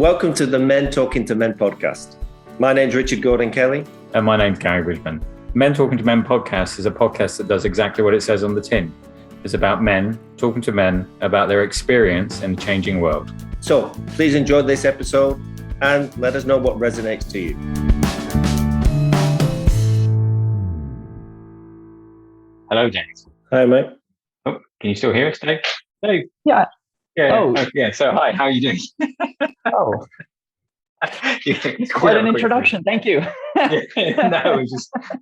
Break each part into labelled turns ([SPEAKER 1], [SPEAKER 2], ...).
[SPEAKER 1] Welcome to the Men Talking to Men podcast. My name's Richard Gordon Kelly.
[SPEAKER 2] And my name's Gary Bridgman. Men Talking to Men podcast is a podcast that does exactly what it says on the tin. It's about men talking to men about their experience in a changing world.
[SPEAKER 1] So please enjoy this episode and let us know what resonates to you.
[SPEAKER 2] Hello, James.
[SPEAKER 1] Hi, mate.
[SPEAKER 2] Oh, can you still hear us, Dave? Dave?
[SPEAKER 3] Yeah.
[SPEAKER 2] Yeah. Oh, yeah. So, hi, how are you doing?
[SPEAKER 3] Oh, quite an introduction. Thank you.
[SPEAKER 2] No,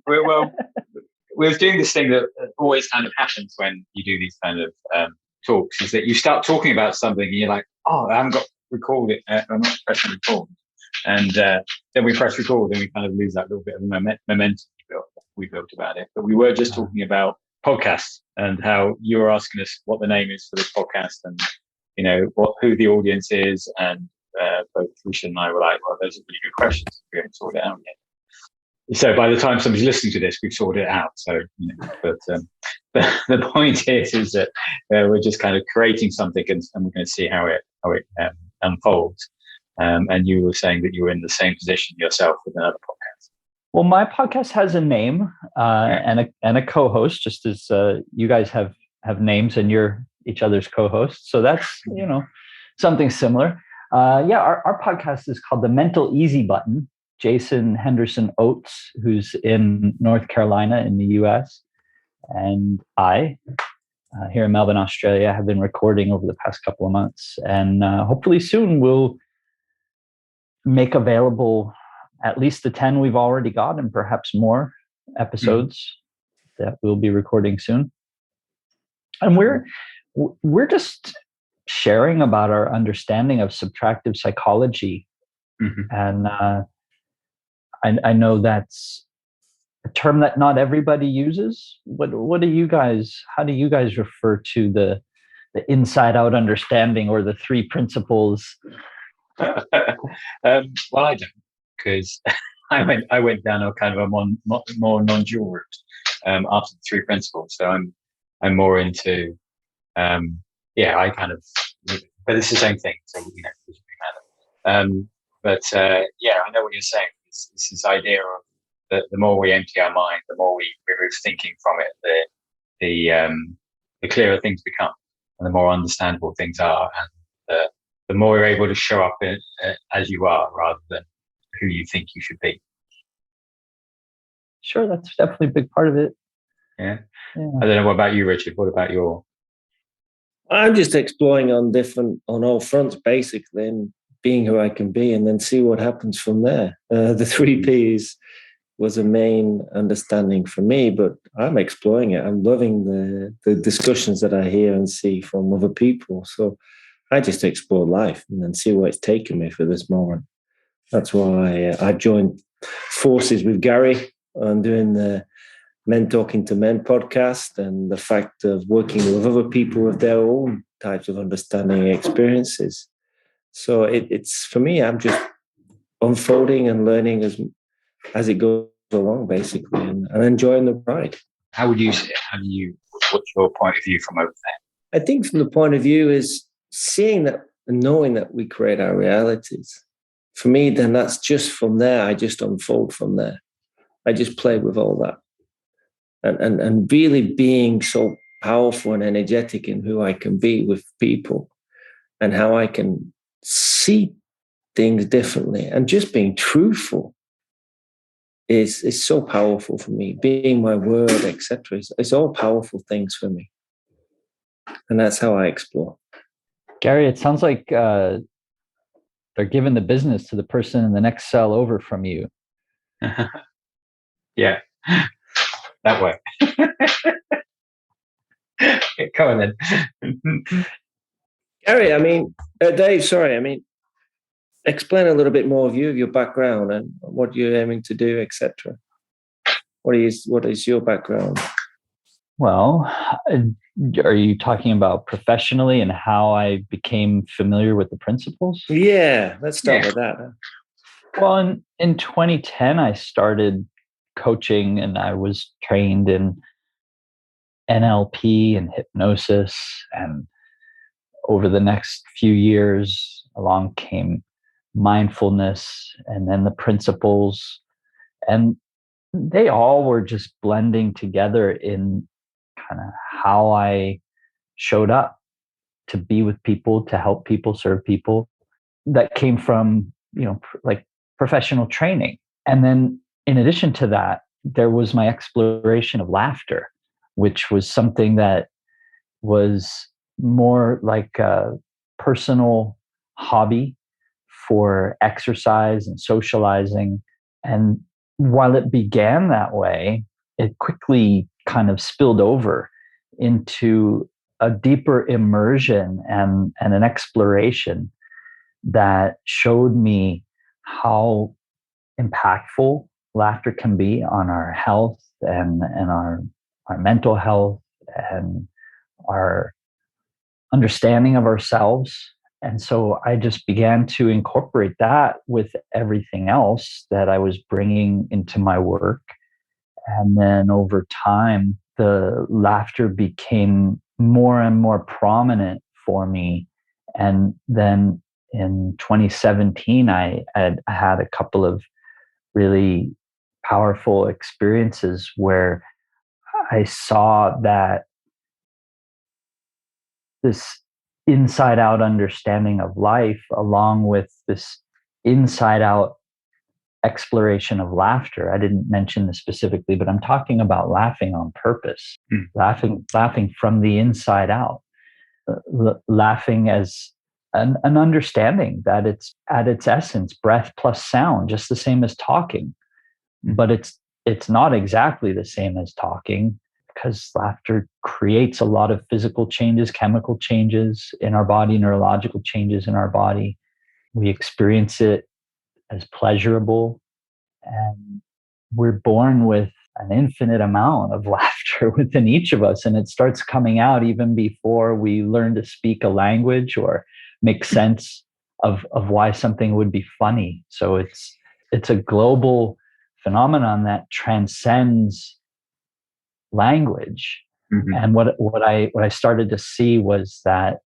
[SPEAKER 2] we're doing this thing that always kind of happens when you do these kind of talks, is that you start talking about something and you're like, oh, I haven't got record it. I'm not pressing record. And then we press record and we kind of lose that little bit of momentum we built about it. But we were just talking about podcasts and how you were asking us what the name is for this podcast and, you know, who the audience is. And both Richard and I were like, well, those are really good questions. We haven't sorted it out yet. So by the time somebody's listening to this, we've sorted it out. So, you know, but the point is that we're just kind of creating something and we're going to see how it unfolds. And you were saying that you were in the same position yourself with another podcast.
[SPEAKER 3] Well, my podcast has a name and a co-host, just as you guys have names and you're each other's co-hosts. So that's, you know, something similar. Our podcast is called The Mental Easy Button. Jason Henderson Oates, who's in North Carolina in the US, and I, here in Melbourne, Australia, have been recording over the past couple of months. And hopefully soon we'll make available at least the 10 we've already got and perhaps more episodes that we'll be recording soon. And we're just sharing about our understanding of subtractive psychology. And I know that's a term that not everybody uses. What do you guys? How do you guys refer to the inside out understanding or the three principles?
[SPEAKER 2] Well, I don't, because I went down a kind of a more non-dual route after the three principles. So I'm more into I kind of, but it's the same thing. So you know, it doesn't matter. I know what you're saying. It's this idea of the more we empty our mind, the more we remove thinking from it, the clearer things become, and the more understandable things are, and the more you're able to show up as you are, rather than who you think you should be.
[SPEAKER 3] Sure, that's definitely a big part of it.
[SPEAKER 2] Yeah. I don't know. What about you, Richard? What about your?
[SPEAKER 1] I'm just exploring on all fronts, basically, and being who I can be, and then see what happens from there. The 3 Ps was a main understanding for me, but I'm exploring it. I'm loving the discussions that I hear and see from other people. So I just explore life and then see where it's taken me for this moment. That's why I joined forces with Gary on doing the Men Talking to Men podcast, and the fact of working with other people with their own types of understanding experiences. So it's for me, I'm just unfolding and learning as it goes along, basically, and enjoying the ride.
[SPEAKER 2] How would you see it? What's your point of view from over there?
[SPEAKER 1] I think from the point of view is seeing that and knowing that we create our realities. For me, then that's just from there. I just unfold from there. I just play with all that. And really being so powerful and energetic in who I can be with people and how I can see things differently, and just being truthful is so powerful for me. Being my word, etc. It's all powerful things for me, and that's how I explore.
[SPEAKER 3] Gary, it sounds like they're giving the business to the person in the next cell over from you.
[SPEAKER 2] Yeah, that way. Come on then.
[SPEAKER 1] Gary, Dave, explain a little bit more of your background and what you're aiming to do, etc. What is your background?
[SPEAKER 3] Well, are you talking about professionally and how I became familiar with the principles?
[SPEAKER 1] Yeah, let's start with that.
[SPEAKER 3] Well, in 2010, I started coaching, and I was trained in NLP and hypnosis. And over the next few years, along came mindfulness, and then the principles. And they all were just blending together in kind of how I showed up to be with people, to help people, serve people. That came from, like professional training. And then in addition to that, there was my exploration of laughter, which was something that was more like a personal hobby for exercise and socializing. And while it began that way, it quickly kind of spilled over into a deeper immersion and an exploration that showed me how impactful laughter can be on our health and our mental health and our understanding of ourselves. And so I just began to incorporate that with everything else that I was bringing into my work. And then over time, the laughter became more and more prominent for me. And then in 2017, I had a couple of really powerful experiences where I saw that this inside out understanding of life, along with this inside out exploration of laughter. I didn't mention this specifically, but I'm talking about laughing on purpose, laughing from the inside out, laughing as an understanding that it's at its essence, breath plus sound, just the same as talking. But it's not exactly the same as talking, because laughter creates a lot of physical changes, chemical changes in our body, neurological changes in our body. We experience it as pleasurable, and we're born with an infinite amount of laughter within each of us, and it starts coming out even before we learn to speak a language or make sense of why something would be funny. So it's a global phenomenon that transcends language. Mm-hmm. And what I started to see was that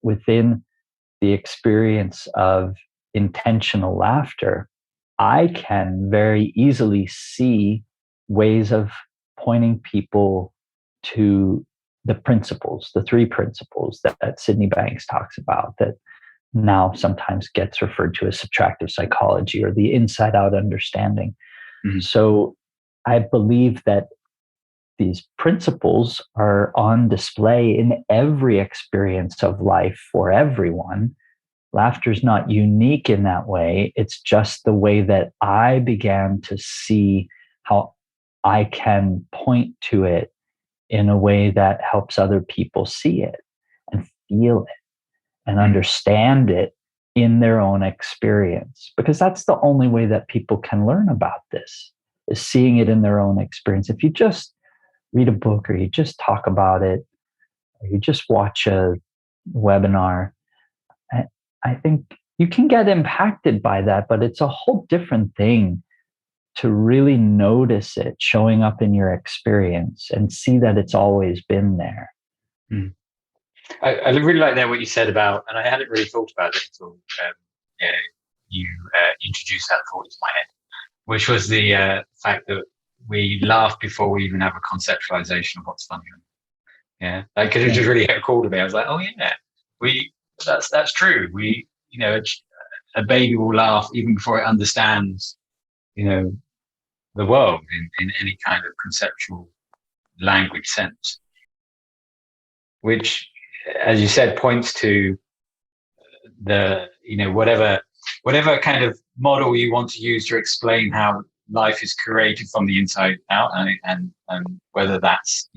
[SPEAKER 3] within the experience of intentional laughter, I can very easily see ways of pointing people to the principles, the three principles that Sydney Banks talks about, that now sometimes gets referred to as subtractive psychology or the inside out understanding. Mm-hmm. So I believe that these principles are on display in every experience of life for everyone. Laughter is not unique in that way. It's just the way that I began to see how I can point to it in a way that helps other people see it and feel it and understand it in their own experience. Because that's the only way that people can learn about this, is seeing it in their own experience. If you just read a book, or you just talk about it, or you just watch a webinar, I think you can get impacted by that, but it's a whole different thing to really notice it showing up in your experience and see that it's always been there.
[SPEAKER 2] Mm. I really like that what you said about, and I hadn't really thought about it until you introduced that thought into my head, which was the fact that we laugh before we even have a conceptualization of what's funny. Yeah, like, because it just really hit a call to me. I was like, oh yeah, that's true. We, a baby will laugh even before it understands, the world in any kind of conceptual language sense, which, as you said, points to the, whatever kind of model you want to use to explain how life is created from the inside out, and whether that's,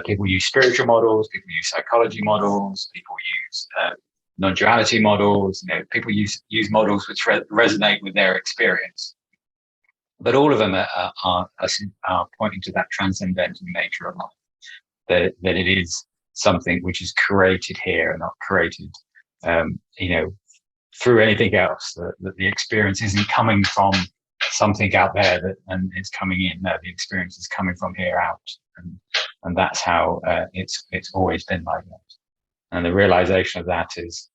[SPEAKER 2] people use spiritual models, people use psychology models, people use non-duality models, people use models which resonate with their experience. But all of them are pointing to that transcendental nature of life, that it is something which is created here and not created, through anything else. That the experience isn't coming from something out there and it's coming in. No, the experience is coming from here out, and that's how it's always been like that. And the realization of that is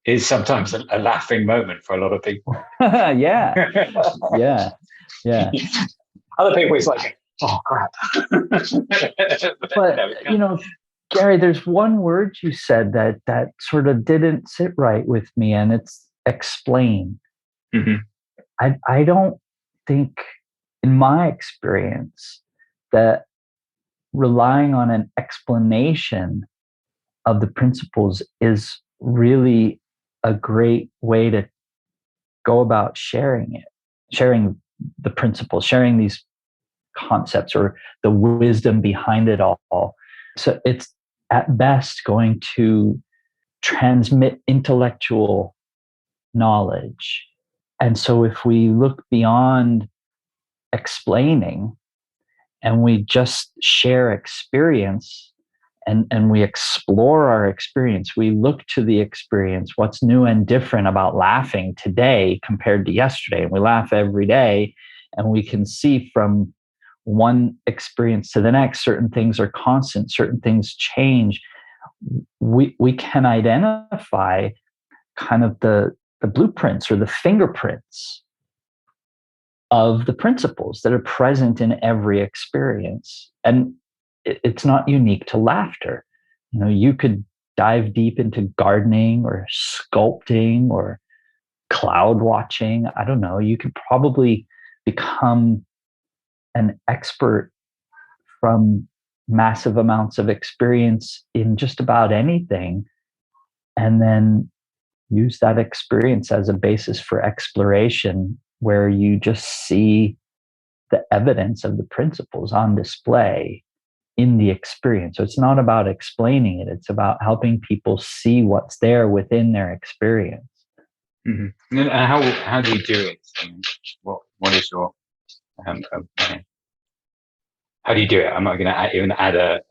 [SPEAKER 2] is sometimes a laughing moment for a lot of people.
[SPEAKER 3] Yeah, yeah, yeah.
[SPEAKER 2] Other people, it's like, oh crap.
[SPEAKER 3] But Gary, there's one word you said that sort of didn't sit right with me, and it's explain.
[SPEAKER 2] Mm-hmm.
[SPEAKER 3] I don't think, in my experience, that relying on an explanation of the principles is really a great way to go about sharing the principles, sharing these concepts or the wisdom behind it all. So it's at best going to transmit intellectual knowledge. And so if we look beyond explaining and we just share experience, and we explore our experience, we look to the experience, what's new and different about laughing today compared to yesterday. And we laugh every day, and we can see from one experience to the next, certain things are constant, certain things change. We can identify kind of the blueprints or the fingerprints of the principles that are present in every experience. And it's not unique to laughter. You could dive deep into gardening or sculpting or cloud watching. I don't know. You could probably become an expert from massive amounts of experience in just about anything, and then use that experience as a basis for exploration, where you just see the evidence of the principles on display in the experience. So it's not about explaining it, it's about helping people see what's there within their experience.
[SPEAKER 2] Mm-hmm. And how do you do it? What is your how do you do it? I'm not going to even add a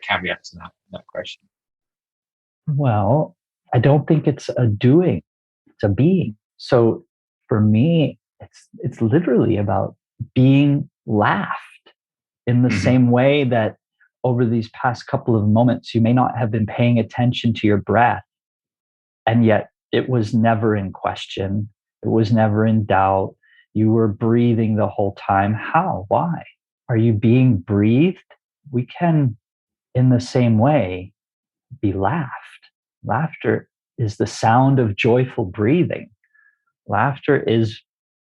[SPEAKER 2] caveat to that question.
[SPEAKER 3] Well, I don't think it's a doing, it's a being. So for me, it's literally about being laughed in the
[SPEAKER 2] Mm-hmm.
[SPEAKER 3] same way that over these past couple of moments, you may not have been paying attention to your breath, and yet it was never in question. It was never in doubt. You were breathing the whole time. How? Why? Are you being breathed? We can, in the same way, be laughed. Laughter is the sound of joyful breathing. Laughter is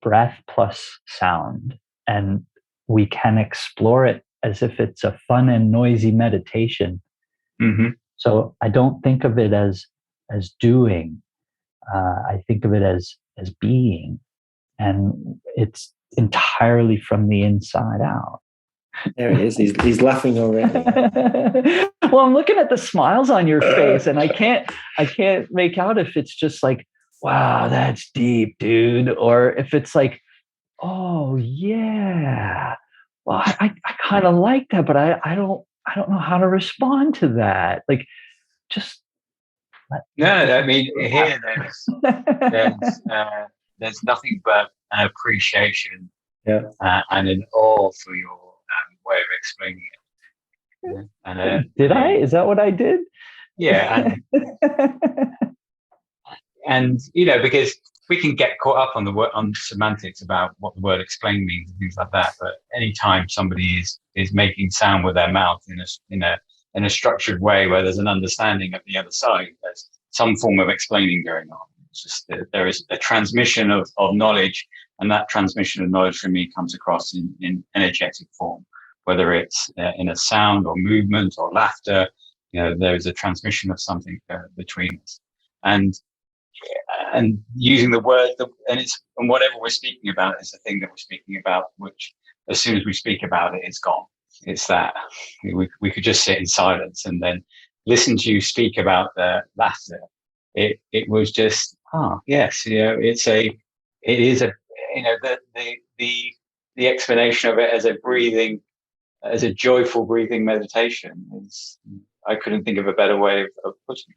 [SPEAKER 3] breath plus sound, and we can explore it as if it's a fun and noisy meditation.
[SPEAKER 2] Mm-hmm.
[SPEAKER 3] So I don't think of it as doing. I think of it as being, and it's entirely from the inside out.
[SPEAKER 1] There he is. He's laughing already.
[SPEAKER 3] Well, I'm looking at the smiles on your face, and I can't make out if it's just like, wow, that's deep, dude, or if it's like, oh yeah, well, I kind of like that, but I don't know how to respond to that. Like, just
[SPEAKER 2] no, I mean, here there's nothing but an appreciation,
[SPEAKER 1] yeah,
[SPEAKER 2] and an awe for your way of explaining it. And
[SPEAKER 3] did I? Is that what I did?
[SPEAKER 2] Yeah, and because we can get caught up on on semantics about what the word explain means and things like that. But anytime somebody is making sound with their mouth in a structured way where there's an understanding of the other side, there's some form of explaining going on. It's just that there is a transmission of knowledge, and that transmission of knowledge for me comes across in energetic form, whether it's in a sound or movement or laughter. There's a transmission of something between us, and using the word, and whatever we're speaking about is the thing that we're speaking about, which as soon as we speak about it, it's gone. It's that we could just sit in silence and then listen to you speak about the laughter. It was just, yes, it is the explanation of it as a joyful breathing meditation is, I couldn't think of a better way of putting it.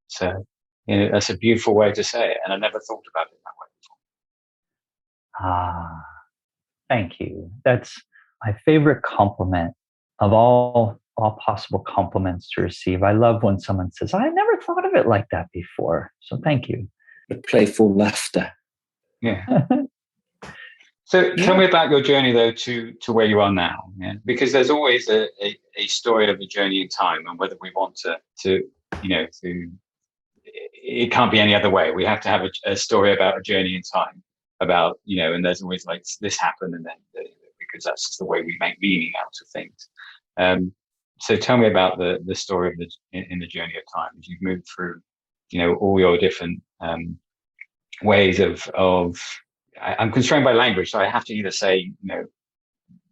[SPEAKER 2] So that's a beautiful way to say it, and I never thought about it that way before.
[SPEAKER 3] Thank you. That's my favorite compliment of all all possible compliments to receive. I love when someone says, I never thought of it like that before. So thank you.
[SPEAKER 1] The playful laughter.
[SPEAKER 2] Yeah. So tell me about your journey, though, to where you are now. Yeah? Because there's always a story of a journey in time, and whether we want to it can't be any other way. We have to have a story about a journey in time, about, and there's always like this happened, and then because that's just the way we make meaning out of things. So tell me about the story of in the journey of time as you've moved through, all your different ways of. I'm constrained by language, so I have to either say,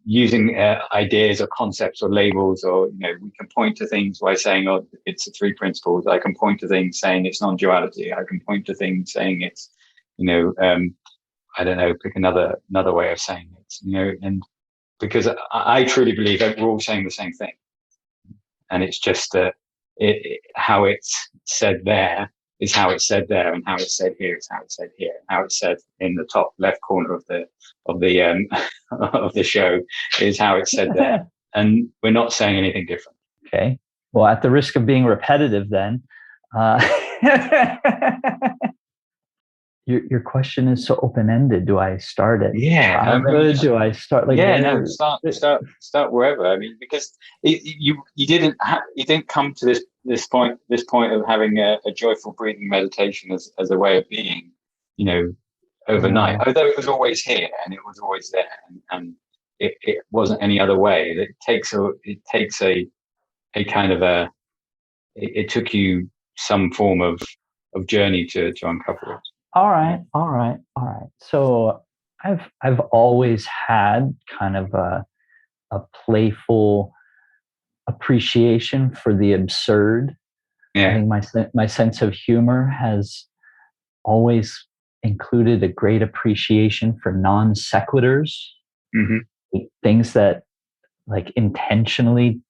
[SPEAKER 2] using ideas or concepts or labels, or we can point to things by saying, "Oh, it's the three principles." I can point to things saying it's non-duality. I can point to things saying it's, I don't know, pick another way of saying it, and because I truly believe that we're all saying the same thing, and it's just how it's said there is how it's said there, and how it's said here is how it's said here, and how it's said in the top left corner of the of the show is how it's said there, and we're not saying anything different.
[SPEAKER 3] Okay. Well, at the risk of being repetitive, then, your question is so open-ended. Do I start it?
[SPEAKER 2] Yeah.
[SPEAKER 3] Do I start like?
[SPEAKER 2] Yeah. No. Start wherever. I mean, because you didn't come to this point of having a joyful breathing meditation as a way of being, overnight.
[SPEAKER 3] No.
[SPEAKER 2] Although it was always here and it was always there, and it wasn't any other way. It takes a kind of it took you some form of journey to uncover it.
[SPEAKER 3] All right. So I've always had kind of a playful appreciation for the absurd.
[SPEAKER 2] Yeah.
[SPEAKER 3] I think my sense of humor has always included a great appreciation for non sequiturs, things that like intentionally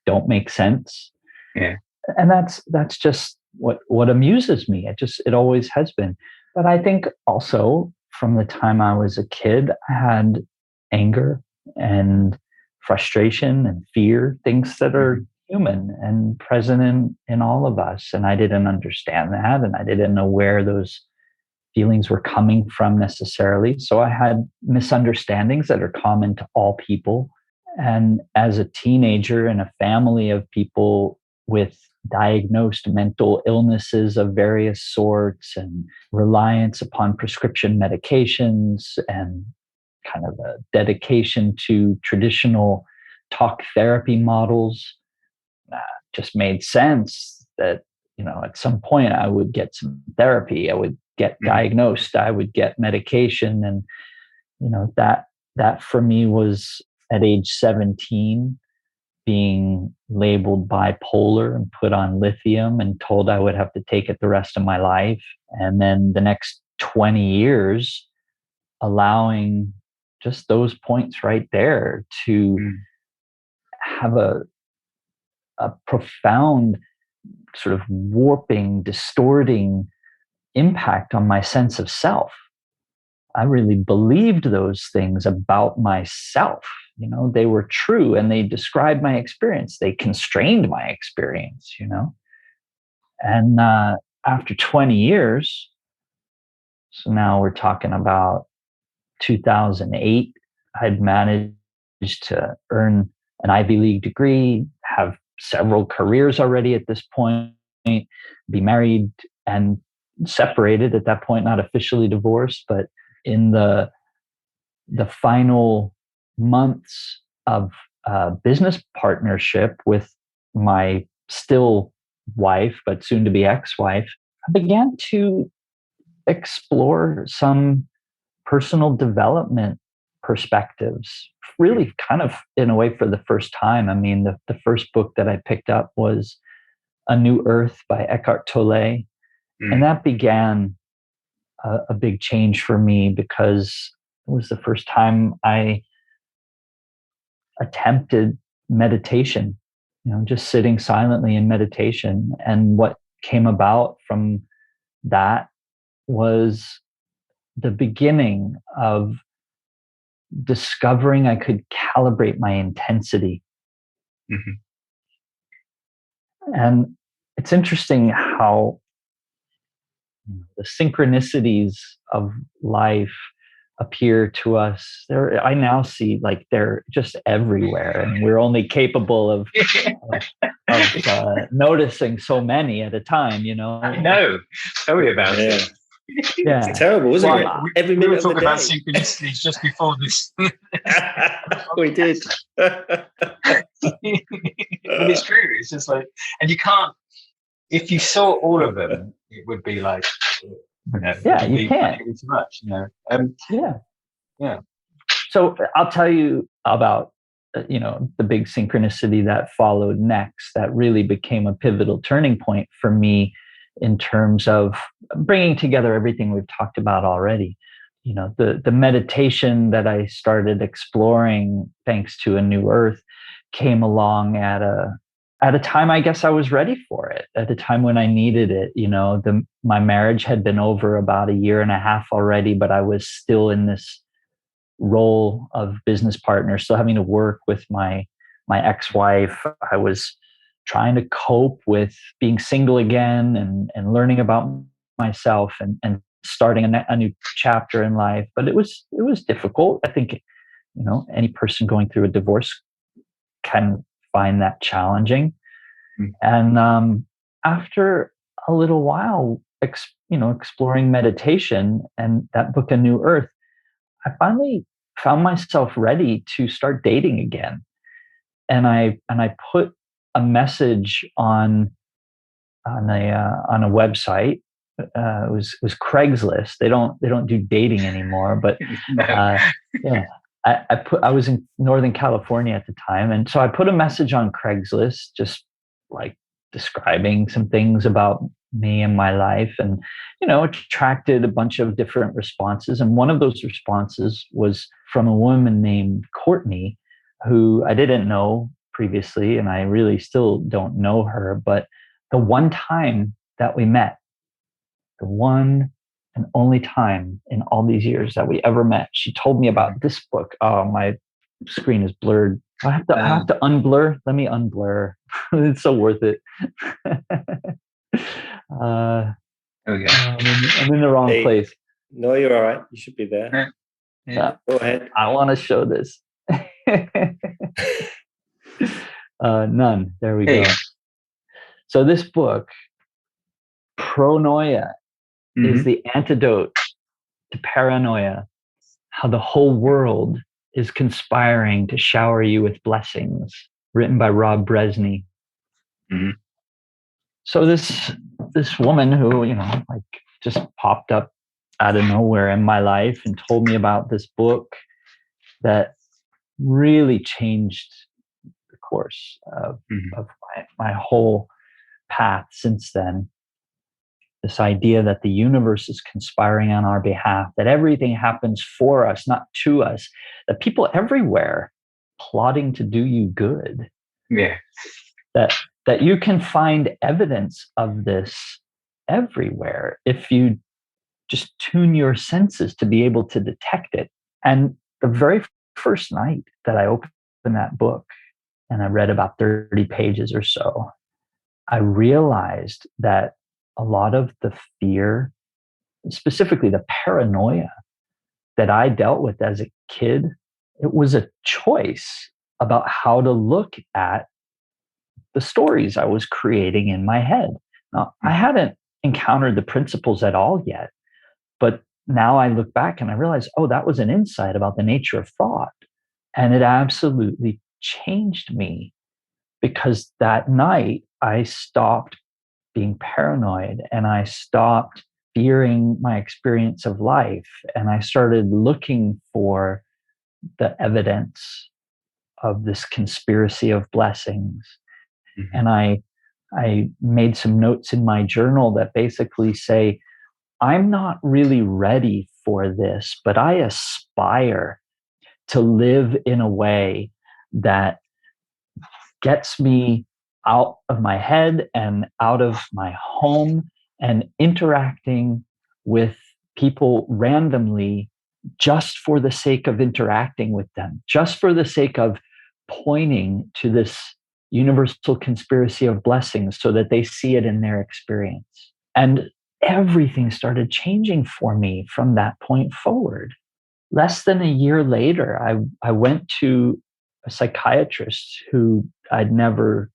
[SPEAKER 3] don't make sense.
[SPEAKER 2] Yeah.
[SPEAKER 3] And that's just what amuses me. It always has been. But I think also from the time I was a kid, I had anger and frustration and fear, things that are human and present in all of us. And I didn't understand that, and I didn't know where those feelings were coming from necessarily. So I had misunderstandings that are common to all people. And as a teenager in a family of people with diagnosed mental illnesses of various sorts and reliance upon prescription medications and kind of a dedication to traditional talk therapy models, just made sense that, at some point I would get some therapy, I would get diagnosed, I would get medication. And, that for me was at age 17, being labeled bipolar and put on lithium and told I would have to take it the rest of my life. And then the next 20 years, allowing just those points right there to have a profound sort of warping, distorting impact on my sense of self. I really believed those things about myself. They were true and they described my experience. They constrained my experience, And after 20 years, so now we're talking about 2008, I'd managed to earn an Ivy League degree, have several careers already at this point, be married and separated at that point, not officially divorced, but in the final months of business partnership with my still wife, but soon to be ex-wife, I began to explore some personal development perspectives, really kind of in a way for the first time. I mean, the first book that I picked up was A New Earth by Eckhart Tolle. And that began a big change for me because it was the first time I attempted meditation, just sitting silently in meditation. And what came about from that was the beginning of discovering I could calibrate my intensity. And it's interesting how the synchronicities of life appear to us. I now see like they're just everywhere, and we're only capable of noticing so many at a time.
[SPEAKER 2] I know. Tell me about it.
[SPEAKER 3] Yeah,
[SPEAKER 1] it's terrible, isn't it? Every minute of the day.
[SPEAKER 2] We were talking about synchronicities just before this.
[SPEAKER 1] We did.
[SPEAKER 2] But it's true. It's just like, and you can't. If you saw all of them, it would be like,
[SPEAKER 3] you can't.
[SPEAKER 2] Too much,
[SPEAKER 3] Yeah. So I'll tell you about the big synchronicity that followed next. That really became a pivotal turning point for me in terms of bringing together everything we've talked about already. The meditation that I started exploring thanks to A New Earth came along at a time I guess I was ready for it, at a time when I needed it. My marriage had been over about a year and a half already, but I was still in this role of business partner, still having to work with my ex-wife. I was trying to cope with being single again and learning about myself and starting a new chapter in life. But it was difficult. I think any person going through a divorce can find that challenging. And after a little while, exploring meditation and that book, A New Earth, I finally found myself ready to start dating again. And I put a message on a website. It was Craigslist. They don't do dating anymore, but I was in Northern California at the time, and so I put a message on Craigslist, just like describing some things about me and my life, and attracted a bunch of different responses. And one of those responses was from a woman named Courtney, who I didn't know previously, and I really still don't know her. But the one time that we met, the one and only time in all these years that we ever met, she told me about this book. Oh, my screen is blurred. I have to unblur. Let me unblur. It's so worth it.
[SPEAKER 2] Okay.
[SPEAKER 3] I'm in the wrong place.
[SPEAKER 1] No, you're all right. You should be there.
[SPEAKER 2] Yeah.
[SPEAKER 1] Go ahead.
[SPEAKER 3] I want to show this. None. There we go. So this book, Pronoia, is the antidote to paranoia. How the whole world is conspiring to shower you with blessings. Written by Rob Bresney.
[SPEAKER 2] Mm-hmm.
[SPEAKER 3] So this woman who just popped up out of nowhere in my life and told me about this book that really changed the course of my whole path since then. This idea that the universe is conspiring on our behalf, that everything happens for us, not to us, that people everywhere plotting to do you good.
[SPEAKER 2] Yeah.
[SPEAKER 3] That you can find evidence of this everywhere if you just tune your senses to be able to detect it. And the very first night that I opened that book and I read about 30 pages or so, I realized that a lot of the fear, specifically the paranoia that I dealt with as a kid, it was a choice about how to look at the stories I was creating in my head. Now, I hadn't encountered the principles at all yet, but now I look back and I realize, that was an insight about the nature of thought. And it absolutely changed me, because that night I stopped being paranoid and I stopped fearing my experience of life. And I started looking for the evidence of this conspiracy of blessings. And I made some notes in my journal that basically say, I'm not really ready for this, but I aspire to live in a way that gets me out of my head and out of my home and interacting with people randomly just for the sake of interacting with them, just for the sake of pointing to this universal conspiracy of blessings so that they see it in their experience. And everything started changing for me from that point forward. Less than a year later, I went to a psychiatrist who I'd never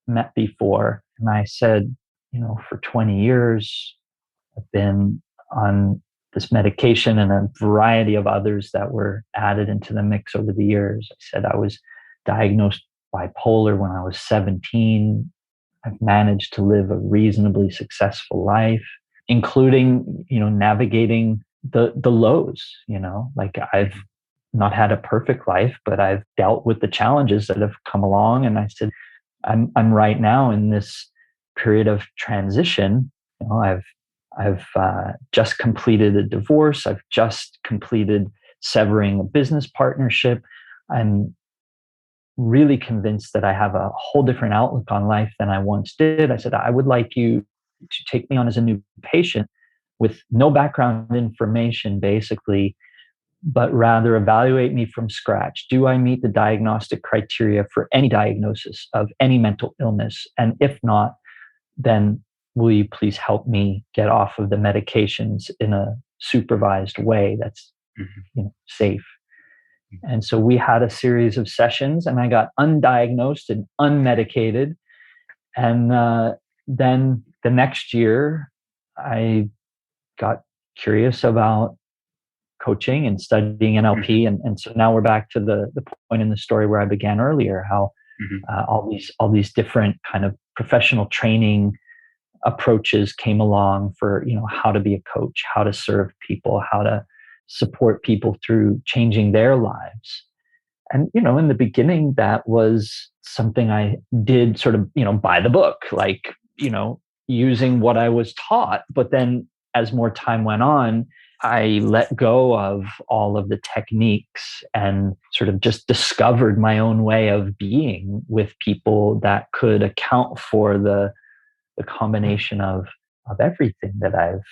[SPEAKER 3] met before. And I said, for 20 years, I've been on this medication and a variety of others that were added into the mix over the years. I said I was diagnosed bipolar when I was 17. I've managed to live a reasonably successful life, including, navigating the lows, like I've not had a perfect life, but I've dealt with the challenges that have come along. And I said, I'm right now in this period of transition. I've just completed a divorce. I've just completed severing a business partnership. I'm really convinced that I have a whole different outlook on life than I once did. I said, I would like you to take me on as a new patient with no background information, basically, but rather evaluate me from scratch. Do I meet the diagnostic criteria for any diagnosis of any mental illness? And if not, then will you please help me get off of the medications in a supervised way that's safe? And so we had a series of sessions, and I got undiagnosed and unmedicated. And then the next year, I got curious about coaching and studying NLP. And so now we're back to the point in the story where I began earlier, how all these different kind of professional training approaches came along for, how to be a coach, how to serve people, how to support people through changing their lives. And, in the beginning, that was something I did sort of, by the book, like, using what I was taught. But then as more time went on, I let go of all of the techniques and sort of just discovered my own way of being with people that could account for the combination of everything that I've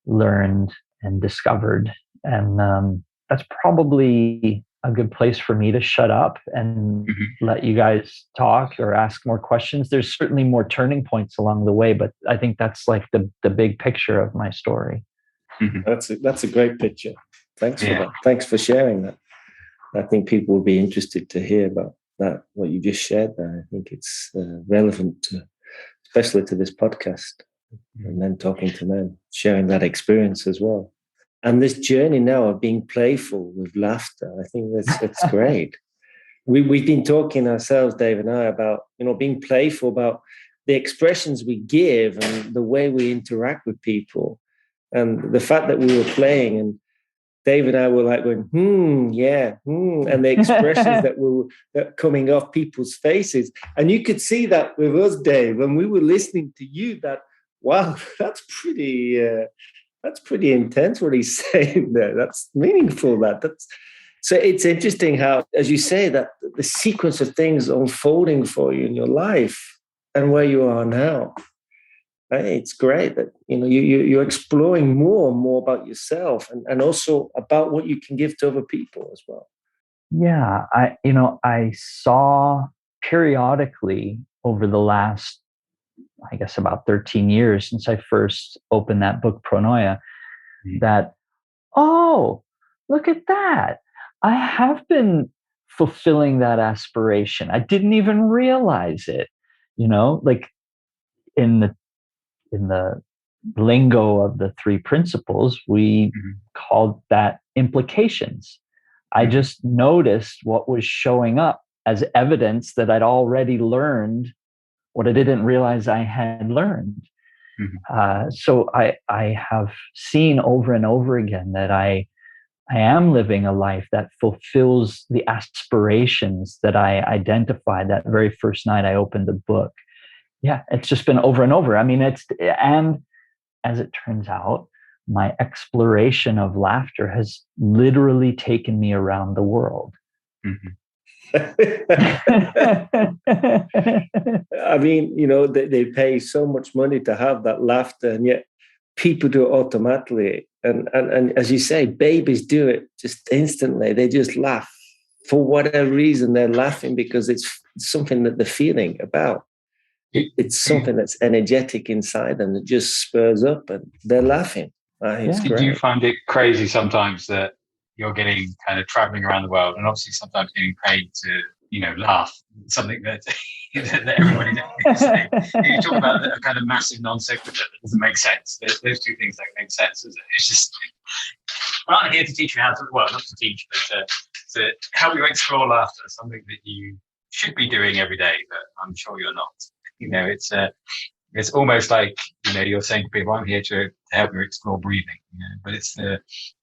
[SPEAKER 3] learned and discovered. And that's probably a good place for me to shut up and let you guys talk or ask more questions. There's certainly more turning points along the way, but I think that's like the big picture of my story.
[SPEAKER 1] That's a great picture. Thanks for that. Thanks for sharing that. I think people will be interested to hear about that, what you just shared there. I think it's relevant especially to this podcast, and then talking to them, sharing that experience as well. And this journey now of being playful with laughter, I think it's great. We've been talking ourselves, Dave and I, about, being playful, about the expressions we give and the way we interact with people. And the fact that we were playing, and Dave and I were like going, and the expressions that were coming off people's faces. And you could see that with us, Dave, when we were listening to you, that, wow, that's pretty intense what he's saying there. That's meaningful. So it's interesting how, as you say, that the sequence of things unfolding for you in your life and where you are now. It's great that you're exploring more and more about yourself and also about what you can give to other people as well.
[SPEAKER 3] Yeah, I saw periodically over the last, I guess, about 13 years since I first opened that book, Pronoia, that, oh, look at that. I have been fulfilling that aspiration. I didn't even realize it, like in the lingo of the three principles, we called that implications. I just noticed what was showing up as evidence that I'd already learned what I didn't realize I had learned. So I have seen over and over again that I am living a life that fulfills the aspirations that I identified that very first night I opened the book. Yeah, it's just been over and over. I mean, and as it turns out, my exploration of laughter has literally taken me around the world.
[SPEAKER 1] I mean, they pay so much money to have that laughter, and yet people do it automatically. And as you say, babies do it just instantly. They just laugh. For whatever reason, they're laughing because it's something that they're feeling about. It's something that's energetic inside them that just spurs up, and they're laughing. It's great.
[SPEAKER 2] Do you find it crazy sometimes that you're getting kind of traveling around the world, and obviously sometimes getting paid to, laugh, something that that everybody does? You talk about a kind of massive non sequitur that doesn't make sense. Those two things don't make sense, is it? It's just, we're not here to teach you how to, well, not to teach, but to help you explore laughter, something that you should be doing every day, but I'm sure you're not. It's almost like, you're saying to people, I'm here to help you explore breathing, but it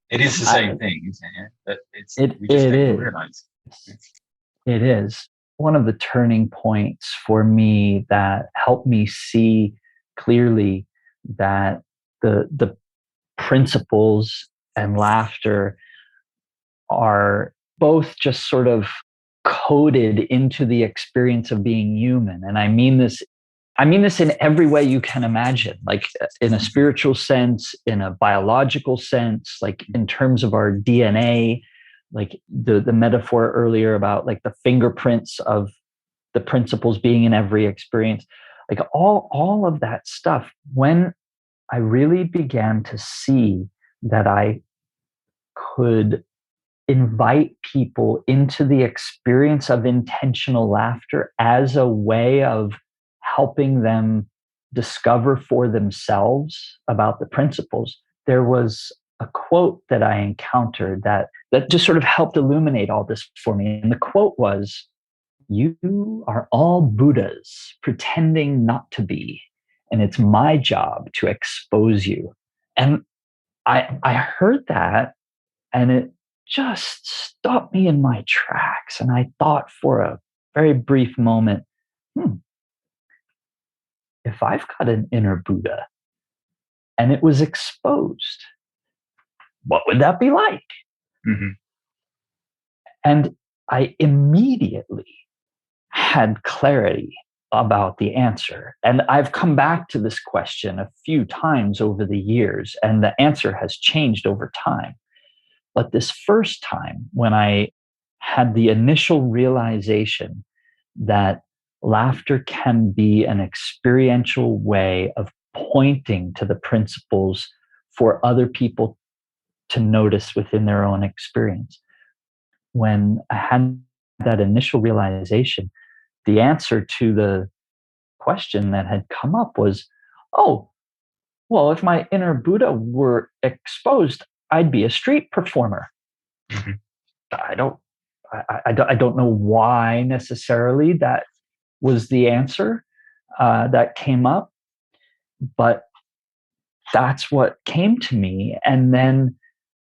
[SPEAKER 2] is the same thing, isn't it? But we just don't realize.
[SPEAKER 3] It is. One of the turning points for me that helped me see clearly that the principles and laughter are both just sort of coded into the experience of being human. And I mean this in every way you can imagine, like in a spiritual sense, in a biological sense, like in terms of our DNA, like the metaphor earlier about like the fingerprints of the principles being in every experience, like all of that stuff. When I really began to see that I could invite people into the experience of intentional laughter as a way of helping them discover for themselves about the principles, there was a quote that I encountered that just sort of helped illuminate all this for me. And the quote was, "You are all Buddhas pretending not to be, and it's my job to expose you." And I heard that, and it just stopped me in my tracks. And I thought for a very brief moment, if I've got an inner Buddha and it was exposed, what would that be like?
[SPEAKER 2] Mm-hmm.
[SPEAKER 3] And I immediately had clarity about the answer. And I've come back to this question a few times over the years, and the answer has changed over time. But this first time, when I had the initial realization that laughter can be an experiential way of pointing to the principles for other people to notice within their own experience, when I had that initial realization, the answer to the question that had come up was, oh, well, if my inner Buddha were exposed, I'd be a street performer.
[SPEAKER 2] Mm-hmm.
[SPEAKER 3] I don't know why necessarily that was the answer that came up, but that's what came to me. And then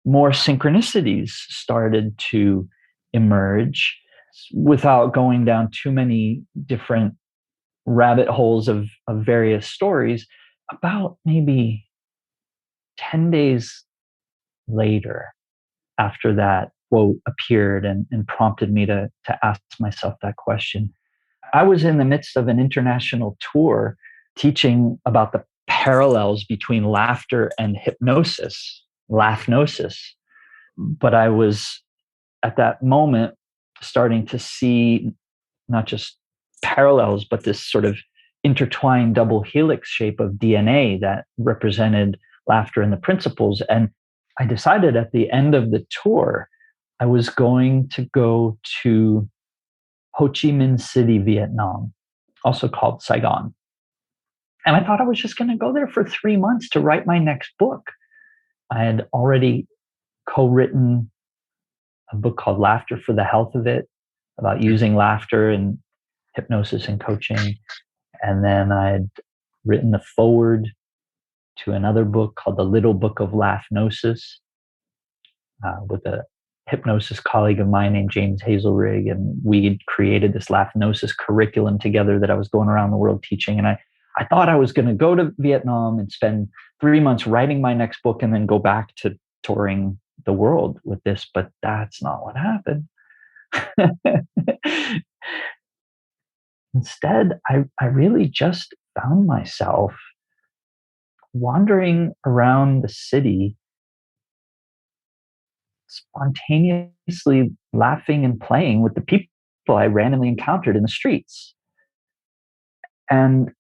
[SPEAKER 3] more synchronicities started to emerge without going down too many different rabbit holes of various stories. About maybe 10 days later, after that quote appeared and prompted me to ask myself that question, I was in the midst of an international tour teaching about the parallels between laughter and hypnosis, laughnosis. But I was at that moment starting to see not just parallels, but this sort of intertwined double helix shape of DNA that represented laughter and the principles. And I decided at the end of the tour, I was going to go to Ho Chi Minh City, Vietnam, also called Saigon. And I thought I was just going to go there for 3 months to write my next book. I had already co-written a book called Laughter for the Health of It, about using laughter in hypnosis and coaching. And then I had written the foreword to another book called The Little Book of Laughnosis, with a hypnosis colleague of mine named James Hazelrig. And we created this Laughnosis curriculum together that I was going around the world teaching. And I thought I was going to go to Vietnam and spend 3 months writing my next book and then go back to touring the world with this, but that's not what happened. Instead, I really just found myself wandering around the city, spontaneously laughing and playing with the people people I randomly encountered in the streets. And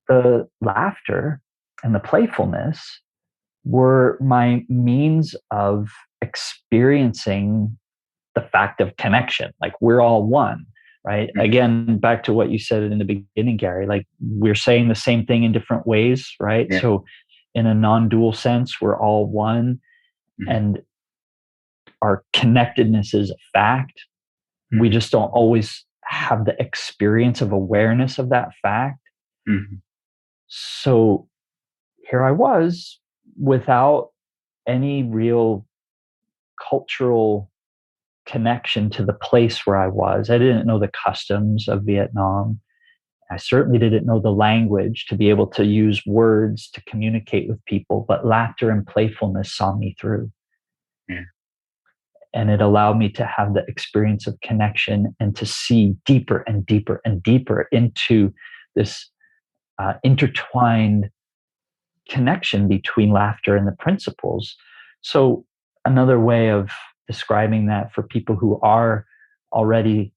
[SPEAKER 3] the laughter and the playfulness were my means of experiencing the fact of connection. Like, we're all one, right? Again, back to what you said in the beginning, Gary, like, we're saying the same thing in different ways, right?
[SPEAKER 2] Yeah.
[SPEAKER 3] So in a non-dual sense, we're all one, and our connectedness is a fact. We just don't always have the experience of awareness of that fact. So here I was without any real cultural connection to the place where I was. I didn't know the customs of Vietnam. I certainly didn't know the language to be able to use words to communicate with people, but laughter and playfulness saw me through.
[SPEAKER 2] Yeah.
[SPEAKER 3] And it allowed me to have the experience of connection and to see deeper and deeper and deeper into this intertwined connection between laughter and the principles. So another way of describing that for people who are already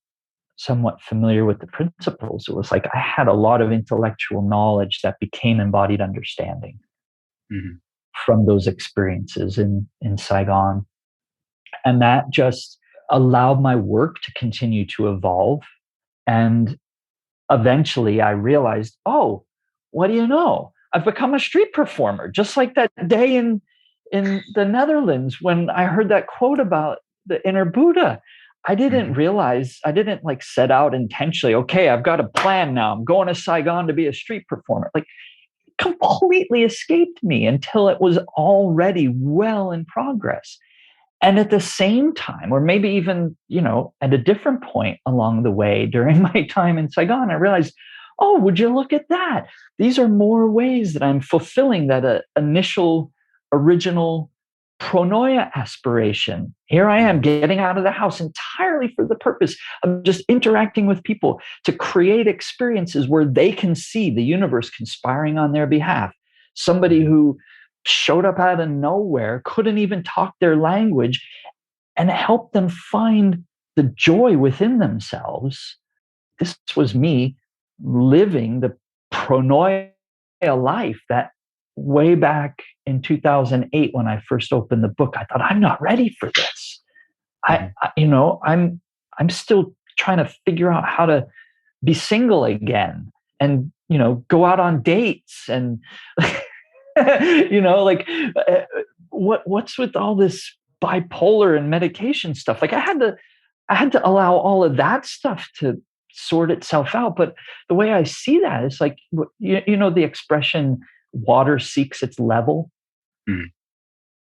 [SPEAKER 3] somewhat familiar with the principles, it was like I had a lot of intellectual knowledge that became embodied understanding from those experiences in Saigon. And that just allowed my work to continue to evolve. And eventually I realized, oh, what do you know? I've become a street performer, just like that day in the Netherlands when I heard that quote about the inner Buddha. I didn't realize, I didn't like set out intentionally, okay, I've got a plan now. I'm going to Saigon to be a street performer. Like, completely escaped me until it was already well in progress. And at the same time, or maybe even, at a different point along the way during my time in Saigon, I realized, oh, would you look at that? These are more ways that I'm fulfilling that initial, original pronoia aspiration. Here I am getting out of the house entirely for the purpose of just interacting with people to create experiences where they can see the universe conspiring on their behalf. Somebody who showed up out of nowhere, couldn't even talk their language, and helped them find the joy within themselves. This was me living the pronoia life that way back in 2008 when I first opened the book. I thought, I'm not ready for this. I'm still trying to figure out how to be single again and go out on dates and what's with all this bipolar and medication stuff? Like, I had to allow all of that stuff to sort itself out. But the way I see that is like, the expression water seeks its level,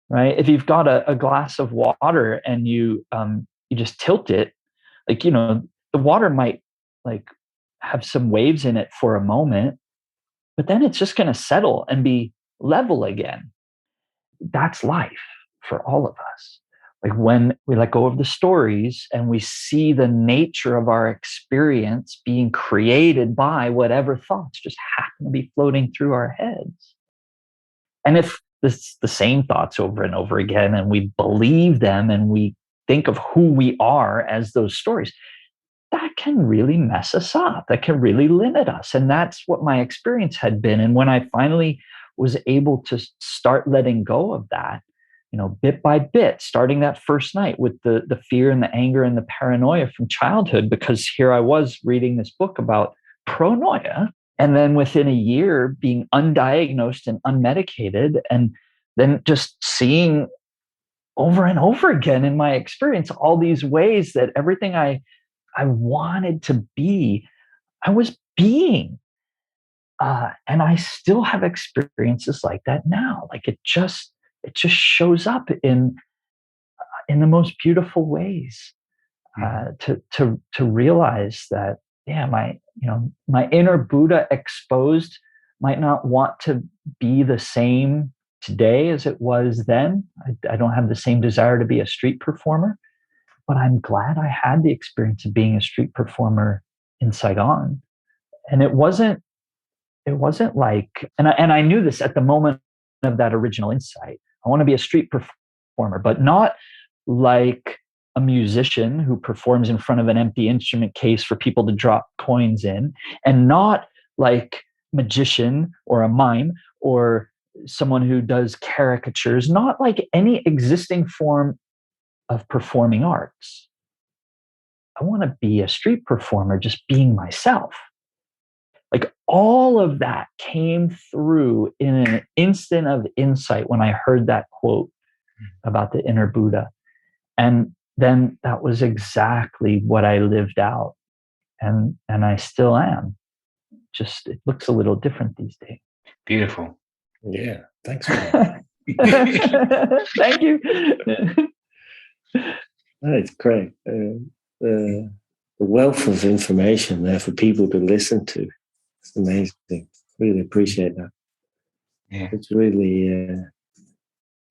[SPEAKER 3] right? If you've got a glass of water and you just tilt it, like, the water might like have some waves in it for a moment, but then it's just going to settle and be level again. That's life for all of us. Like, when we let go of the stories and we see the nature of our experience being created by whatever thoughts just happen to be floating through our heads. And if it's the same thoughts over and over again, and we believe them and we think of who we are as those stories, that can really mess us up. That can really limit us. And that's what my experience had been. And when I finally was able to start letting go of that, bit by bit, starting that first night with the fear and the anger and the paranoia from childhood, because here I was reading this book about pronoia. And then within a year being undiagnosed and unmedicated, and then just seeing over and over again in my experience all these ways that everything I wanted to be, I was being. And I still have experiences like that now. Like, it just shows up in the most beautiful ways. To realize that, my inner Buddha exposed might not want to be the same today as it was then. I don't have the same desire to be a street performer, but I'm glad I had the experience of being a street performer in Saigon. And it wasn't like, and I knew this at the moment of that original insight. I want to be a street performer, but not like a musician who performs in front of an empty instrument case for people to drop coins in, and not like magician or a mime or someone who does caricatures, not like any existing form of performing arts. I want to be a street performer, just being myself. Like all of that came through in an instant of insight when I heard that quote about the inner Buddha. And then that was exactly what I lived out. And I still am. Just it looks a little different these days.
[SPEAKER 2] Beautiful.
[SPEAKER 1] Yeah. Thanks for that.
[SPEAKER 3] Thank you.
[SPEAKER 1] It's great. The wealth of information there for people to listen to. It's amazing. Really appreciate that.
[SPEAKER 2] Yeah.
[SPEAKER 1] It's really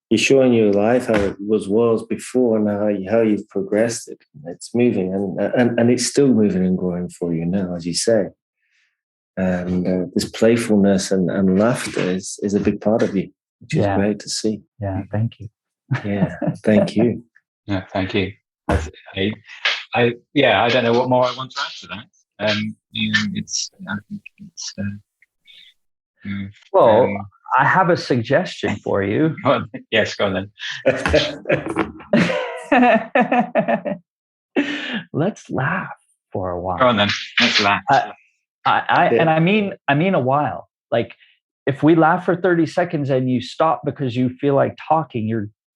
[SPEAKER 1] you're showing your life how it was before and how you've progressed it. It's moving and it's still moving and growing for you now, as you say. And this playfulness and laughter is a big part of you, which is great to see.
[SPEAKER 3] Yeah, thank you.
[SPEAKER 1] Yeah, thank you.
[SPEAKER 2] Yeah, thank you. I don't know what more I want to add to that. I think it's.
[SPEAKER 3] I have a suggestion for you.
[SPEAKER 2] Yes, go on
[SPEAKER 3] then. Let's laugh for a while.
[SPEAKER 2] Go on then. Let's laugh.
[SPEAKER 3] I mean a while. Like if we laugh for 30 seconds and you stop because you feel like talking,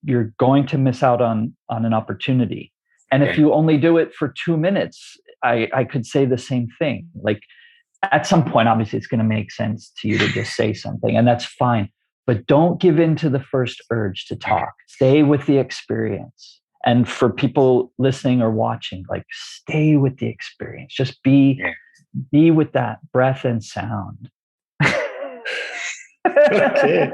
[SPEAKER 3] you're going to miss out on an opportunity. And if you only do it for 2 minutes, I could say the same thing. Like at some point, obviously it's going to make sense to you to just say something, and that's fine. But don't give in to the first urge to talk. Stay with the experience. And for people listening or watching, like stay with the experience. Just be with that breath and sound.
[SPEAKER 1] Okay.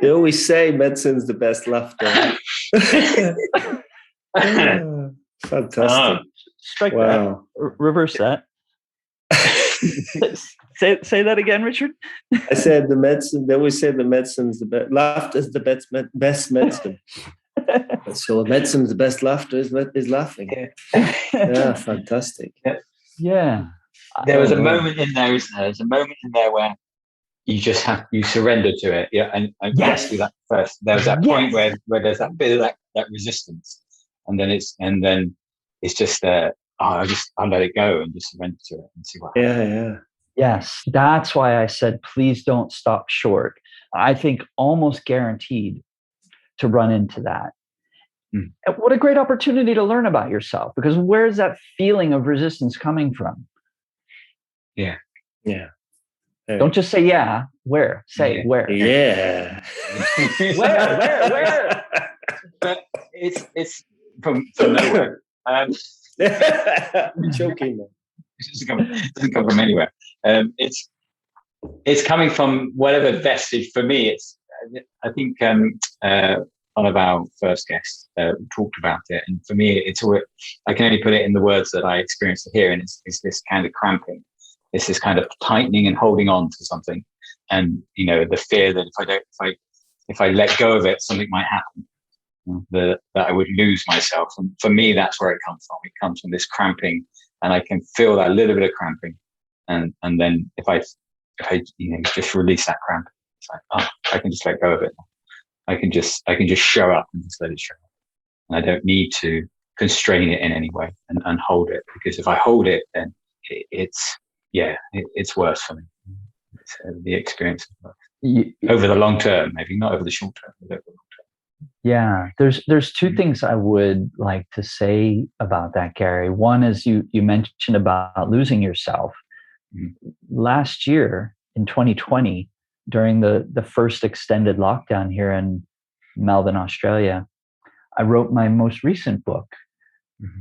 [SPEAKER 1] They always say medicine's the best laughter. Fantastic.
[SPEAKER 3] Strike that. Reverse that. Say that again, Richard.
[SPEAKER 1] I said the medicine. They always say the medicine's the best. Laughter is the best medicine. So medicine's the best laughter is laughing. Yeah, fantastic.
[SPEAKER 3] Yeah.
[SPEAKER 2] There was a moment in there, isn't there? There's a moment in there where you surrender to it. Yeah, and yes, do that first. There was that point where there's that bit of that resistance, and then it's just I'll let it go and just surrender to it and see what happens.
[SPEAKER 1] Yeah.
[SPEAKER 3] Yes, that's why I said please don't stop short. I think almost guaranteed to run into that. And what a great opportunity to learn about yourself, because where is that feeling of resistance coming from?
[SPEAKER 1] Yeah.
[SPEAKER 3] Don't just say where. Say where.
[SPEAKER 1] Yeah.
[SPEAKER 3] Where?
[SPEAKER 2] But it's from nowhere.
[SPEAKER 1] I'm joking.
[SPEAKER 2] It doesn't come from anywhere. It's coming from whatever vestige. For me, I think one of our first guests talked about it, and for me, I can only put it in the words that I experienced here, and it's this kind of cramping. It's this kind of tightening and holding on to something, the fear that if I let go of it, something might happen, that I would lose myself. And for me, that's where it comes from. It comes from this cramping, and I can feel that little bit of cramping, and then if I just release that cramp, it's like, oh, I can just let go of it. I can just show up and just let it show up, and I don't need to constrain it in any way and hold it, because if I hold it, then it's worse for me. The experience is worse. Over the long term, maybe not over the short term, but over the long term.
[SPEAKER 3] Yeah, there's two things I would like to say about that, Gary. One is you mentioned about losing yourself. Last year in 2020, during the first extended lockdown here in Melbourne, Australia, I wrote my most recent book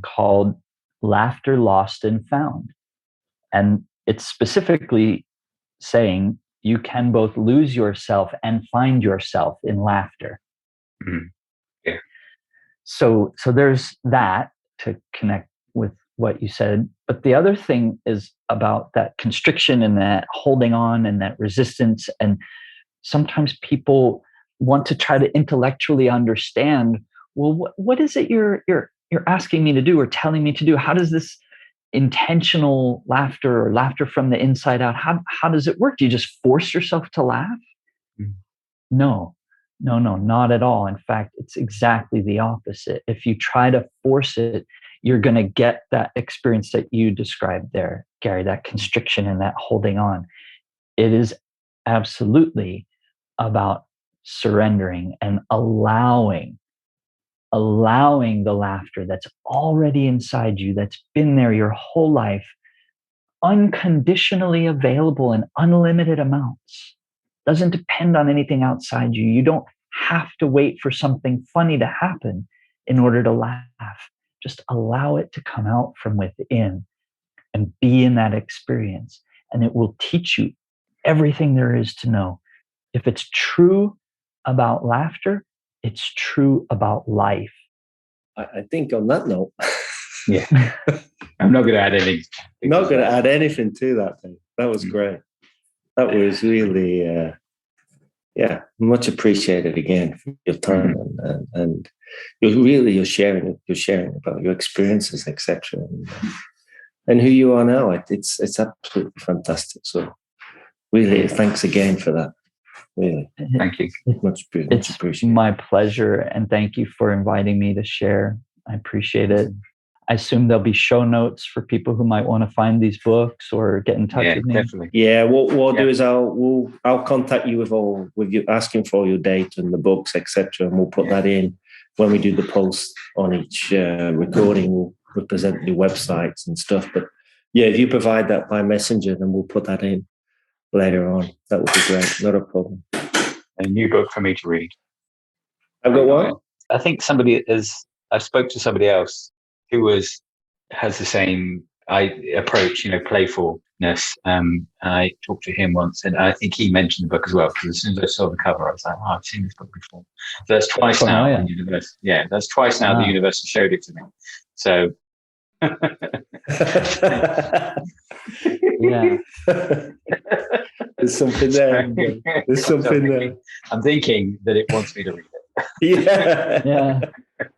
[SPEAKER 3] called Laughter Lost and Found. And it's specifically saying you can both lose yourself and find yourself in laughter.
[SPEAKER 2] Yeah.
[SPEAKER 3] So there's that to connect with what you said. But the other thing is about that constriction and that holding on and that resistance. And sometimes people want to try to intellectually understand, well, what is it you're asking me to do or telling me to do? How does this intentional laughter or laughter from the inside out, how does it work? Do you just force yourself to laugh? No, not at all. In fact, it's exactly the opposite. If you try to force it, you're going to get that experience that you described there, Gary, that constriction and that holding on. It is absolutely about surrendering and allowing the laughter that's already inside you, that's been there your whole life, unconditionally available in unlimited amounts. Doesn't depend on anything outside you. You don't have to wait for something funny to happen in order to laugh. Just allow it to come out from within and be in that experience. And it will teach you everything there is to know. If it's true about laughter, it's true about life.
[SPEAKER 1] I think on that note,
[SPEAKER 2] yeah, I'm not going to add anything.
[SPEAKER 1] Not going to add anything to that thing. That was great. That was really, much appreciated again for your time and you're sharing about your experiences, etc. And who you are now. It's absolutely fantastic. So really, thanks again for that. Really,
[SPEAKER 2] thank you.
[SPEAKER 1] Much
[SPEAKER 3] it's
[SPEAKER 1] appreciated.
[SPEAKER 3] My pleasure, and thank you for inviting me to share. I appreciate it. I assume there'll be show notes for people who might want to find these books or get in touch with me.
[SPEAKER 2] Definitely.
[SPEAKER 1] Yeah, what we'll do is I'll contact you with you asking for your date and the books, etc. And we'll put that in when we do the post on each recording. We'll present the websites and stuff. But yeah, if you provide that by messenger, then we'll put that in later on. That would be great. Not a problem.
[SPEAKER 2] A new book for me to read.
[SPEAKER 1] I've got one.
[SPEAKER 2] I think I spoke to somebody else who has the same approach, playfulness. I talked to him once, and I think he mentioned the book as well, because as soon as I saw the cover, I was like, I've seen this book before. So that's twice now.
[SPEAKER 3] Yeah.
[SPEAKER 2] The universe, that's twice now. The universe has showed it to me. So.
[SPEAKER 3] Yeah.
[SPEAKER 1] There's something there. There's something there.
[SPEAKER 2] I'm thinking that it wants me to read it.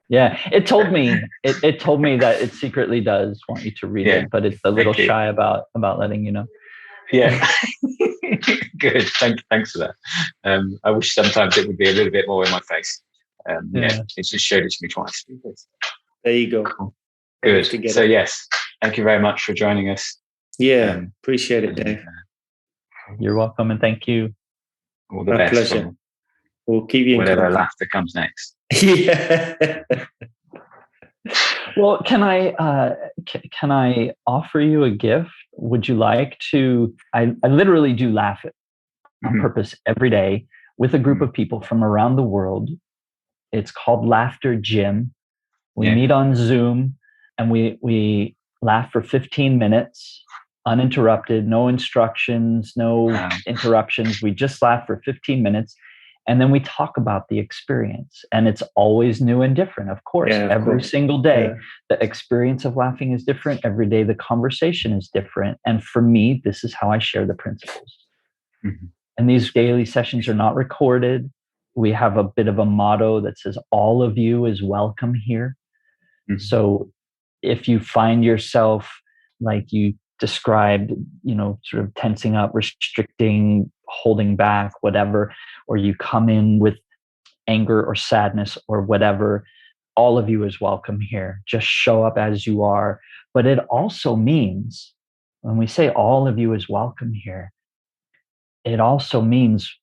[SPEAKER 3] Yeah. It told me that it secretly does want you to read it, but it's a little shy about letting you know.
[SPEAKER 2] Yeah. Good. Thanks for that. I wish sometimes it would be a little bit more in my face. It's just showed it to me twice.
[SPEAKER 1] There you go.
[SPEAKER 2] Cool. Good. So yes, thank you very much for joining us.
[SPEAKER 1] Yeah, appreciate it, Dave.
[SPEAKER 3] You're welcome, and thank you.
[SPEAKER 2] All the best.
[SPEAKER 1] Pleasure. We'll keep you in
[SPEAKER 2] whatever laughter comes next.
[SPEAKER 1] Yeah.
[SPEAKER 3] Well, can I offer you a gift? Would you like to? I literally do laugh on purpose every day with a group of people from around the world. It's called Laughter Gym. We meet on Zoom, and we laugh for 15 minutes, uninterrupted, no instructions, no interruptions. We just laugh for 15 minutes. And then we talk about the experience. And it's always new and different, of course. Every single day, the experience of laughing is different. Every day, the conversation is different. And for me, this is how I share the principles. And these daily sessions are not recorded. We have a bit of a motto that says, all of you is welcome here. Mm-hmm. So if you find yourself, like you described, sort of tensing up, restricting, holding back, whatever, or you come in with anger or sadness or whatever, all of you is welcome here. Just show up as you are. But it also means, when we say all of you is welcome here, it also means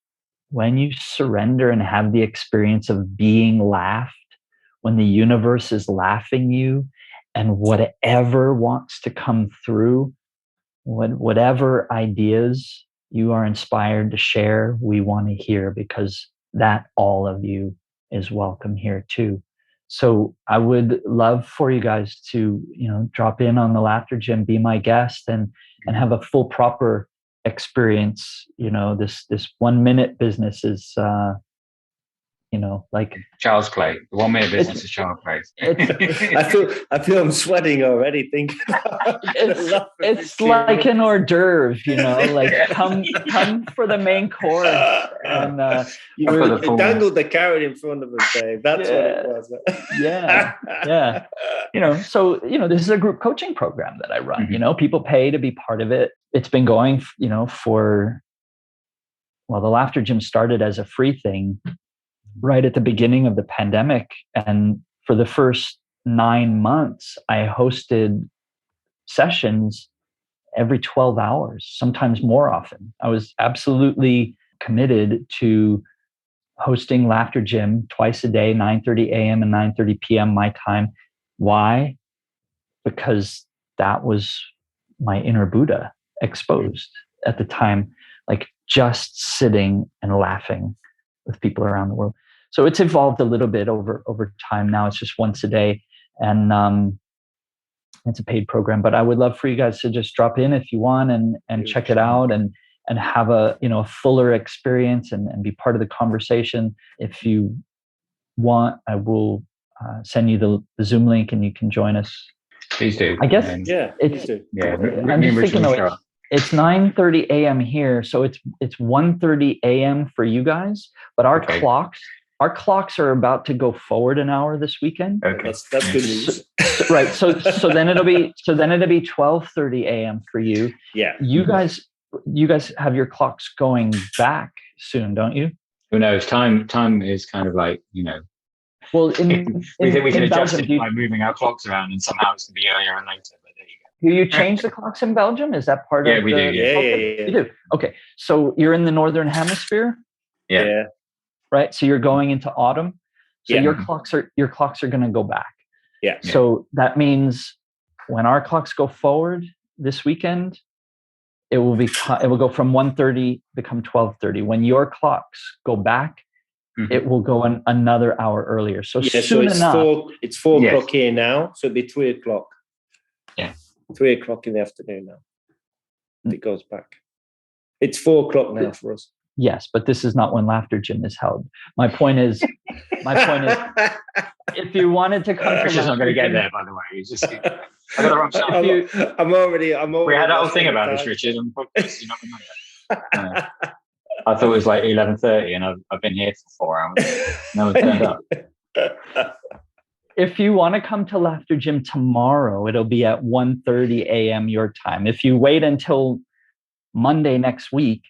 [SPEAKER 3] when you surrender and have the experience of being laughed, when the universe is laughing you, and whatever wants to come through, whatever ideas you are inspired to share, we want to hear, because that all of you is welcome here too. So I would love for you guys to, drop in on the Laughter Gym, be my guest, and have a full proper experience. This 1 minute business is, like
[SPEAKER 2] Charles Clay. The 1 minute business is Charles Clay.
[SPEAKER 1] I feel I'm sweating already thinking.
[SPEAKER 3] It's like an hors d'oeuvre, like come for the main course. And
[SPEAKER 1] you dangled the carrot in front of us, Dave. That's what it was.
[SPEAKER 3] Yeah. So this is a group coaching program that I run. Mm-hmm. People pay to be part of it. It's been going, the Laughter Gym started as a free thing right at the beginning of the pandemic. And for the first 9 months, I hosted sessions every 12 hours, sometimes more often. I was absolutely committed to hosting Laughter Gym twice a day, 9:30 a.m. and 9:30 p.m. my time. Why? Because that was my inner Buddha exposed at the time, like just sitting and laughing with people around the world. So it's evolved a little bit over time. Now it's just once a day, and it's a paid program. But I would love for you guys to just drop in if you want and check it out and have a fuller experience and be part of the conversation. If you want, I will send you the Zoom link and you can join us.
[SPEAKER 2] Please do.
[SPEAKER 3] I guess
[SPEAKER 1] I'm
[SPEAKER 3] just thinking it's 9:30 a.m. here, so it's 1:30 a.m. for you guys. But our clocks are about to go forward an hour this weekend.
[SPEAKER 1] Okay, that's good news.
[SPEAKER 3] Right. So then it'll be 12:30 a.m. for you.
[SPEAKER 1] Yeah.
[SPEAKER 3] You guys have your clocks going back soon, don't you?
[SPEAKER 2] Who knows? Time is kind of like,
[SPEAKER 3] Well,
[SPEAKER 2] we think we can adjust
[SPEAKER 3] Belgium,
[SPEAKER 2] it by moving our clocks around, and somehow it's going to be earlier and later. But there you go.
[SPEAKER 3] Do you change the clocks in Belgium? Is that part of
[SPEAKER 2] we do.
[SPEAKER 1] Yeah.
[SPEAKER 3] You do. Okay. So you're in the Northern Hemisphere?
[SPEAKER 2] Yeah.
[SPEAKER 3] Right. So you're going into autumn. So your clocks are going to go back.
[SPEAKER 1] Yeah.
[SPEAKER 3] So that means when our clocks go forward this weekend, it will go from 1:30 become 12:30. When your clocks go back, it will go another hour earlier. So soon enough.
[SPEAKER 1] It's 4 o'clock here now. So it'll be 3 o'clock.
[SPEAKER 2] Yeah.
[SPEAKER 1] 3 o'clock in the afternoon now. It goes back. It's 4 o'clock now for us.
[SPEAKER 3] Yes, but this is not when Laughter Gym is held. My point is, if you wanted to come,
[SPEAKER 2] Richard's not going to get there. By the way, he's just. I got the wrong side.
[SPEAKER 1] I'm already.
[SPEAKER 2] We had a whole thing about this, Richard. On the podcast. You're not going to know that. I thought it was like 11:30, and I've been here for 4 hours. No one's turned up.
[SPEAKER 3] If you want to come to Laughter Gym tomorrow, it'll be at 1:30 a.m. your time. If you wait until Monday next week,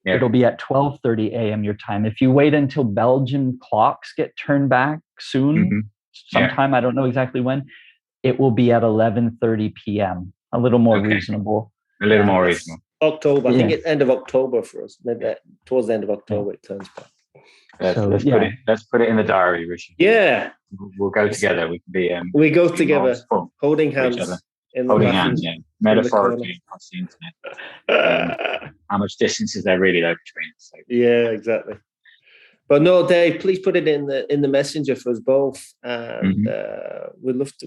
[SPEAKER 3] it'll be at 12:30 a.m. your time. If you wait until Belgian clocks get turned back soon, sometime, I don't know exactly when, it will be at 11:30 p.m. A little more reasonable.
[SPEAKER 2] A little more reasonable.
[SPEAKER 1] October. I think it's end of October for us. Maybe towards the end of October it turns back.
[SPEAKER 2] Let's put it in the diary, Richard.
[SPEAKER 1] Yeah.
[SPEAKER 2] We'll go together. We can be.
[SPEAKER 1] We go together, holding hands.
[SPEAKER 2] Holding hands, metaphorically across the internet. How much distance is there really there between us? So.
[SPEAKER 1] Yeah, exactly. But no, Dave, please put it in the messenger for us both, and we'd love to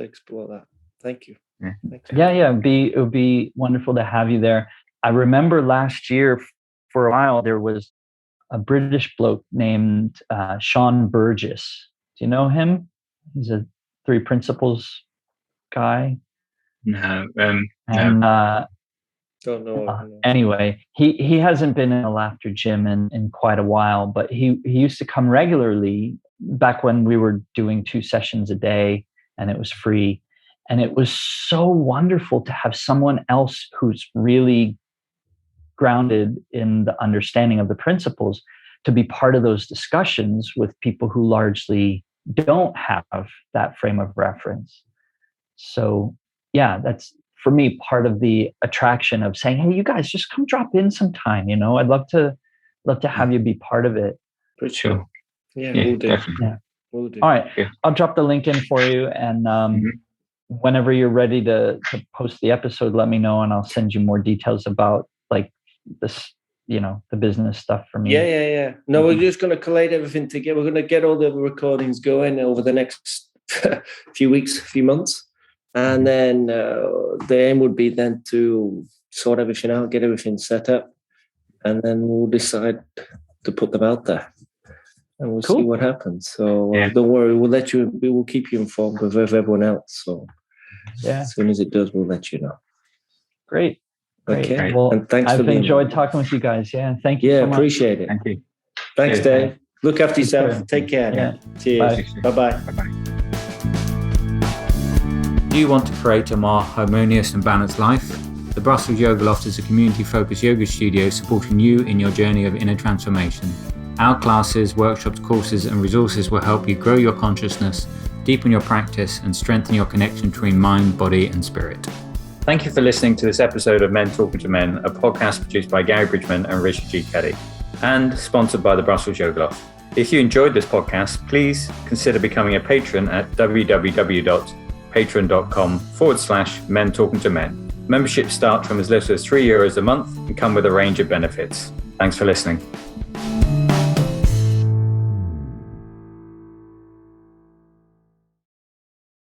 [SPEAKER 1] explore that. Thank you.
[SPEAKER 3] It would be wonderful to have you there. I remember last year, for a while, there was a British bloke named Sean Burgess. Do you know him? He's a 3 Principles guy.
[SPEAKER 2] No.
[SPEAKER 1] Don't know.
[SPEAKER 3] Anyway, he hasn't been in a laughter gym in quite a while, but he used to come regularly back when we were doing 2 sessions a day and it was free. And it was so wonderful to have someone else who's really grounded in the understanding of the principles to be part of those discussions with people who largely don't have that frame of reference. So yeah, that's for me part of the attraction of saying, hey, you guys just come drop in sometime. I'd love to have you be part of it.
[SPEAKER 1] For sure. Yeah,
[SPEAKER 2] we'll do.
[SPEAKER 3] Yeah.
[SPEAKER 1] We'll do.
[SPEAKER 3] All right. Yeah. I'll drop the link in for you. And whenever you're ready to post the episode, let me know and I'll send you more details about like this, the business stuff for me.
[SPEAKER 1] Yeah. No, we're just going to collate everything together. We're going to get all the recordings going over the next few weeks, few months. And then the aim would be then to sort everything out, get everything set up, and then we'll decide to put them out there. And we'll see what happens. So don't worry, we will keep you informed of everyone else. So as soon as it does, we'll let you know.
[SPEAKER 3] Great.
[SPEAKER 1] Okay.
[SPEAKER 3] Well,
[SPEAKER 1] and thanks
[SPEAKER 3] I've
[SPEAKER 1] for
[SPEAKER 3] enjoyed talking with you guys. Yeah. Thank you.
[SPEAKER 1] Yeah,
[SPEAKER 3] so much.
[SPEAKER 1] Appreciate it.
[SPEAKER 2] Thank you.
[SPEAKER 1] Thanks, Dave. Man. Look after yourself. Take care.
[SPEAKER 3] Yeah.
[SPEAKER 1] Cheers. Bye-bye.
[SPEAKER 4] Do you want to create a more harmonious and balanced life? The Brussels Yoga Loft is a community-focused yoga studio supporting you in your journey of inner transformation. Our classes, workshops, courses, and resources will help you grow your consciousness, deepen your practice, and strengthen your connection between mind, body, and spirit.
[SPEAKER 2] Thank you for listening to this episode of Men Talking to Men, a podcast produced by Gary Bridgman and Richard G. Kelly, and sponsored by the Brussels Yoga Loft. If you enjoyed this podcast, please consider becoming a patron at www.patreon.com/Men Talking to Men. Memberships start from as little as €3 a month and come with a range of benefits. Thanks for listening.